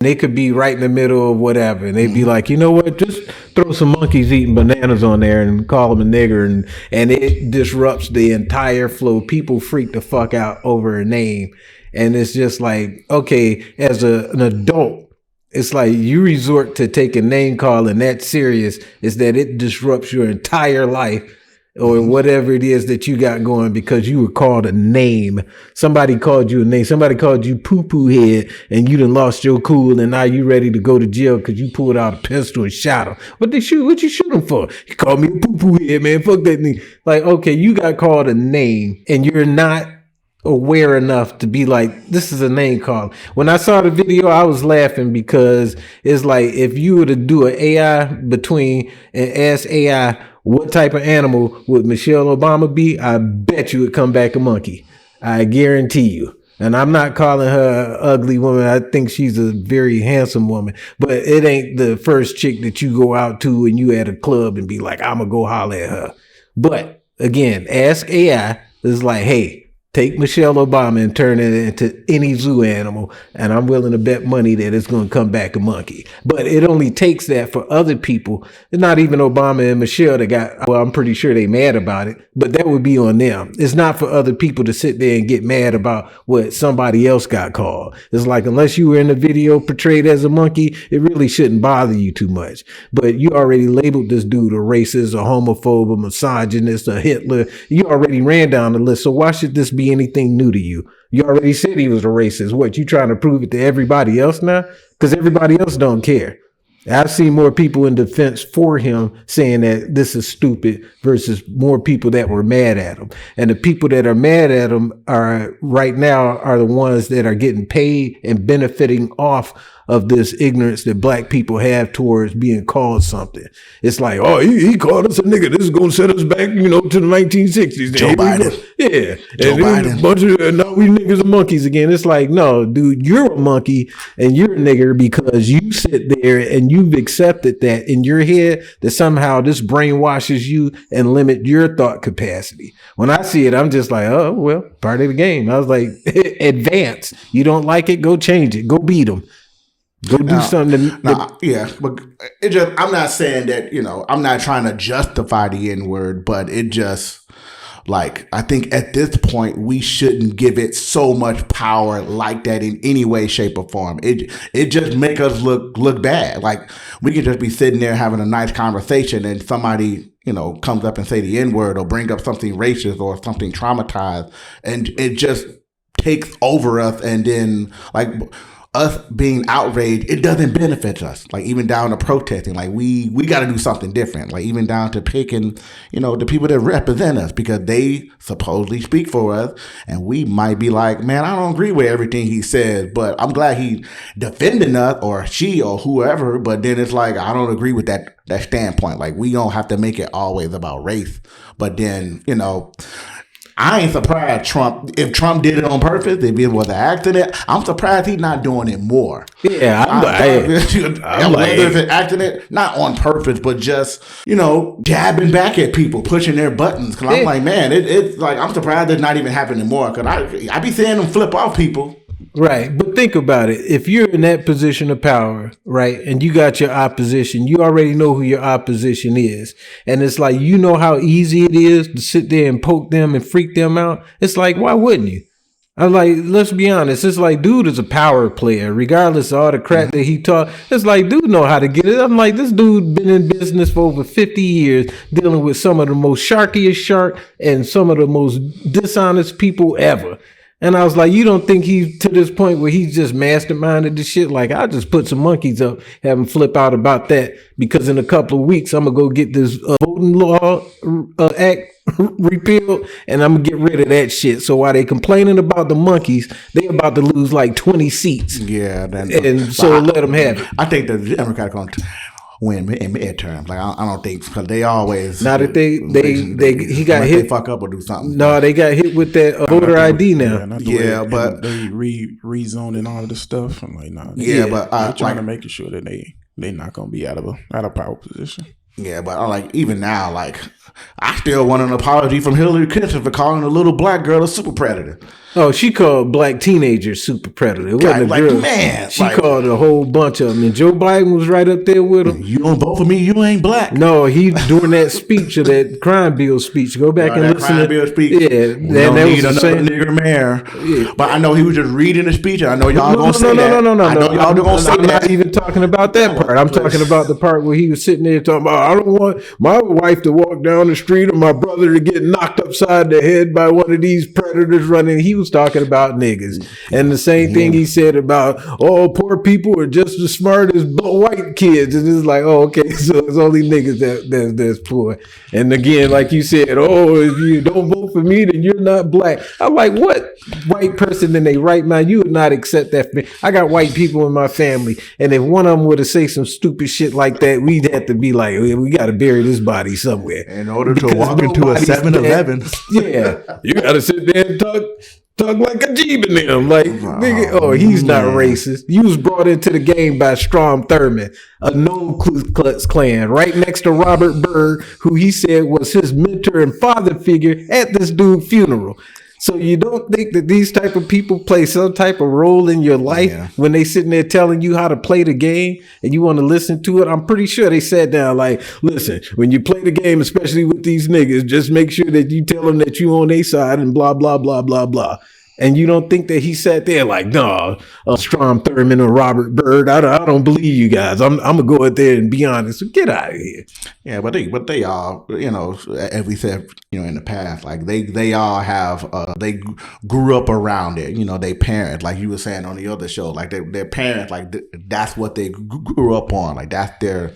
They could be right in the middle of whatever, and they'd be like, you know what? Just throw some monkeys eating bananas on there and call them a nigger, and it disrupts the entire flow. People freak the fuck out over a name, and it's just like, okay, as an adult, it's like you resort to taking name calling that serious is that it disrupts your entire life or whatever it is that you got going because you were called a name. Somebody called you a name. Somebody called you poo-poo head and you done lost your cool and now you ready to go to jail because you pulled out a pistol and shot him. What you shoot him for? He called me a poo-poo head, man. Fuck that nigga. Like, okay, you got called a name and you're not aware enough to be like, this is a name call. When I saw the video, I was laughing because it's like if you were to do an AI between and ask AI what type of animal would Michelle Obama be, I bet you would come back a monkey. I guarantee you. And I'm not calling her an ugly woman. I think she's a very handsome woman. But it ain't the first chick that you go out to and you at a club and be like, I'm going to go holler at her. But again, ask AI. It's like, hey, take Michelle Obama and turn it into any zoo animal, and I'm willing to bet money that it's going to come back a monkey. But it only takes that for other people. It's not even Obama and Michelle that got, well, I'm pretty sure they mad about it, but that would be on them. It's not for other people to sit there and get mad about what somebody else got called. It's like, unless you were in the video portrayed as a monkey, it really shouldn't bother you too much. But you already labeled this dude a racist, a homophobe, a misogynist, a Hitler. You already ran down the list. So why should this be anything new to you? You already said he was a racist. What, you trying to prove it to everybody else now? Because everybody else don't care. I've seen more people in defense for him saying that this is stupid versus more people that were mad at him. And the people that are mad at him are right now are the ones that are getting paid and benefiting off of this ignorance that black people have towards being called something. It's like, oh, he called us a nigga. This is going to set us back, to the 1960s. Joe Biden. Yeah. Joe Biden. A bunch of, now we niggas are monkeys again. It's like, no, dude, you're a monkey and you're a nigger because you sit there and you've accepted that in your head that somehow this brainwashes you and limit your thought capacity. When I see it, I'm just like, oh, well, part of the game. I was like, advance. You don't like it? Go change it. Go beat them. Go do something. Yeah, but it just, I'm not saying that, I'm not trying to justify the N-word, but it just, like, I think at this point, we shouldn't give it so much power like that in any way, shape, or form. It just make us look bad. Like, we could just be sitting there having a nice conversation and somebody, comes up and say the N-word or bring up something racist or something traumatized, and it just takes over us, and then, like, us being outraged, it doesn't benefit us. Like, even down to protesting, like we got to do something different. Like, even down to picking, the people that represent us, because they supposedly speak for us, and we might be like, man, I don't agree with everything he says, but I'm glad he defending us, or she, or whoever. But then it's like, I don't agree with that standpoint. Like, we don't have to make it always about race. But then, I ain't surprised if Trump did it on purpose, if it was an accident, I'm surprised he's not doing it more. Yeah, whether it's an accident, not on purpose, but just, jabbing back at people, pushing their buttons. Cause I'm like, man, it's like, I'm surprised it's not even happening more. Cause I be seeing them flip off people. Right. But think about it. If you're in that position of power, right, and you got your opposition, you already know who your opposition is. And it's like, how easy it is to sit there and poke them and freak them out. It's like, why wouldn't you? I'm like, let's be honest. It's like, dude is a power player, regardless of all the crap that he taught. It's like, dude know how to get it. I'm like, this dude been in business for over 50 years, dealing with some of the most sharkiest shark and some of the most dishonest people ever. And I was like, you don't think he's to this point where he's just masterminded this shit? Like, I'll just put some monkeys up, have him flip out about that, because in a couple of weeks, I'm going to go get this voting law act repealed, and I'm going to get rid of that shit. So while they complaining about the monkeys, they about to lose like 20 seats. Yeah. Let them have it. I think the Democrats going to win in midterms. Like, I don't think, because they always now that he got hit, they fuck up or do something. No, they got hit with that voter ID now. But they rezoning all of this stuff. I'm like, nah. But they're trying to make sure that they not gonna be out of power position. Yeah, but like, even now, like, I still want an apology from Hillary Clinton for calling a little black girl a super predator. Oh, she called black teenagers super predator. It wasn't a like, girl. man, She like- called a whole bunch of them. And Joe Biden was right up there with him. You don't vote for me, you ain't black. No, he during that speech or that crime bill speech. Go back and that listen crime to bill speech. Yeah, We don't that need was the another same. nigger mayor. Yeah. But I know he was just reading the speech, and I know y'all gonna say that. No. I know y'all gonna say I'm that. not even talking about that part. I'm talking about the part where he was sitting there talking about, I don't want my wife to walk down the street or my brother to get knocked upside the head by one of these predators running. He was talking about niggas. And the same thing he said about, poor people are just as smart as white kids. And it's like, okay, so it's only niggas that's poor. And again, like you said, if you don't vote for me, then you're not black. I'm like, what white person in their right mind? You would not accept that for me. I got white people in my family, and if one of them were to say some stupid shit like that, we'd have to be like, we got to bury this body somewhere. In order to walk into a 7-Eleven. Yeah, you got to sit there and talk like a Jeep in them. Like, nigga, he's not racist. You was brought into the game by Strom Thurmond, a known Ku Klux Klan, right next to Robert Byrd, who he said was his mentor and father figure at this dude's funeral. So you don't think that these type of people play some type of role in your life when they sitting there telling you how to play the game and you want to listen to it? I'm pretty sure they sat down like, listen, when you play the game, especially with these niggas, just make sure that you tell them that you on their side and blah, blah, blah, blah, blah. And you don't think that he sat there like, no, Strom Thurmond or Robert Byrd, I don't believe you guys. I'm gonna go out there and be honest. So get out of here. Yeah, but they all, as we said, in the past, like they all have, they grew up around it. They parents, like you were saying on the other show, like their parents, like that's what they grew up on. Like that's their.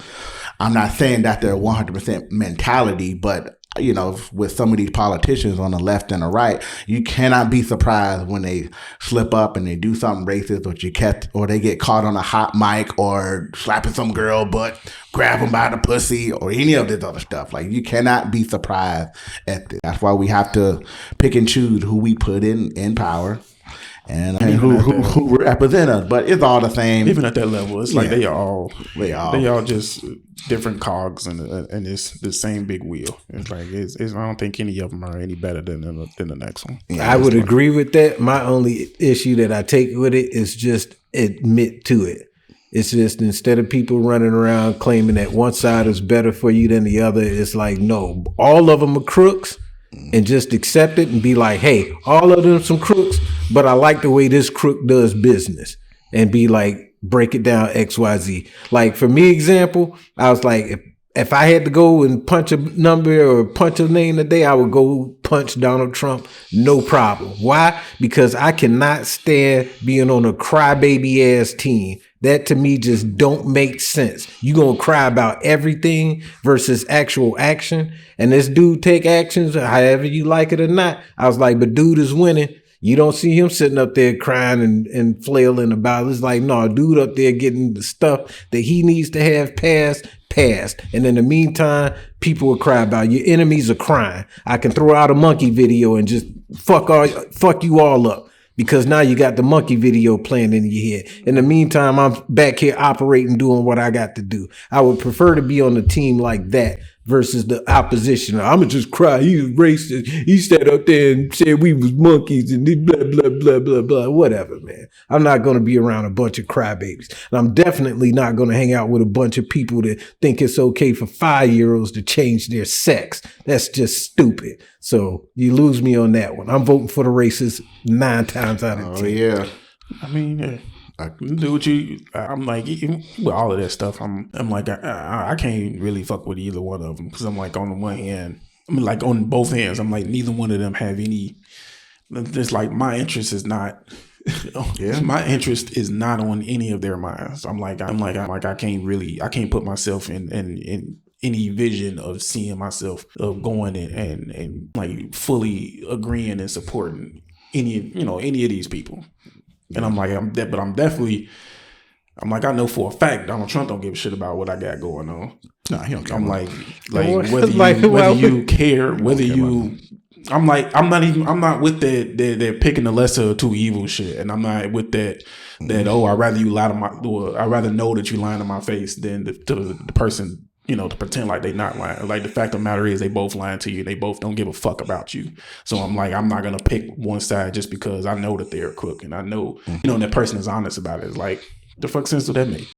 I'm not saying that their 100% mentality, but with some of these politicians on the left and the right, you cannot be surprised when they slip up and they do something racist, or they get caught on a hot mic or slapping some girl butt, grab them by the pussy, or any of this other stuff. Like, you cannot be surprised at this. That's why we have to pick and choose who we put in power. And who represent us, but it's all the same. Even at that level, it's like they all just different cogs in this the same big wheel. It's like I don't think any of them are any better than the next one. Yeah, I would agree with that. My only issue that I take with it is just admit to it. It's just, instead of people running around claiming that one side is better for you than the other, it's like, no, all of them are crooks. And just accept it and be like, hey, all of them some crooks, but I like the way this crook does business. And be like, break it down XYZ. Like, for me, example, I was like, if I had to go and punch a number or punch a name today, I would go punch Donald Trump, no problem. Why? Because I cannot stand being on a crybaby ass team. That to me just don't make sense. You gonna cry about everything versus actual action. And this dude take actions however you like it or not. I was like, but dude is winning. You don't see him sitting up there crying and flailing about it. It's like, no, dude up there getting the stuff that he needs to have passed. And in the meantime, people will cry about it. Your enemies are crying. I can throw out a monkey video and just fuck you all up. Because now you got the monkey video playing in your head. In the meantime, I'm back here operating, doing what I got to do. I would prefer to be on a team like that versus the opposition. I'm going to just cry. He was racist. He sat up there and said we was monkeys and blah, blah, blah, blah, blah. Whatever, man. I'm not going to be around a bunch of crybabies. And I'm definitely not going to hang out with a bunch of people that think it's okay for 5-year-olds to change their sex. That's just stupid. So you lose me on that one. I'm voting for the racists 9 times out of 10. Yeah. I mean, I do what you. I'm like, even with all of that stuff, I'm like, I can't really fuck with either one of them, because I'm like, on the one hand, I mean, like on both hands, I'm like, neither one of them have any. It's like my interest is not. My interest is not on any of their minds. I'm like, I can't put myself in any vision of seeing myself of going and like fully agreeing and supporting any of these people. And I'm like, I know for a fact Donald Trump don't give a shit about what I got going on. No, he don't care. I'm like whether you care, whether you. I'm not with that. They're picking the lesser of two evil shit, and I'm not with that. I'd rather you lie to my. Or I'd rather know that you lying to my face than to the person to pretend like they not lying. Like the fact of the matter is they both lying to you. They both don't give a fuck about you. So I'm like, I'm not going to pick one side just because I know that they're a crook and I know, that person is honest about it. It's like, the fuck sense do that make?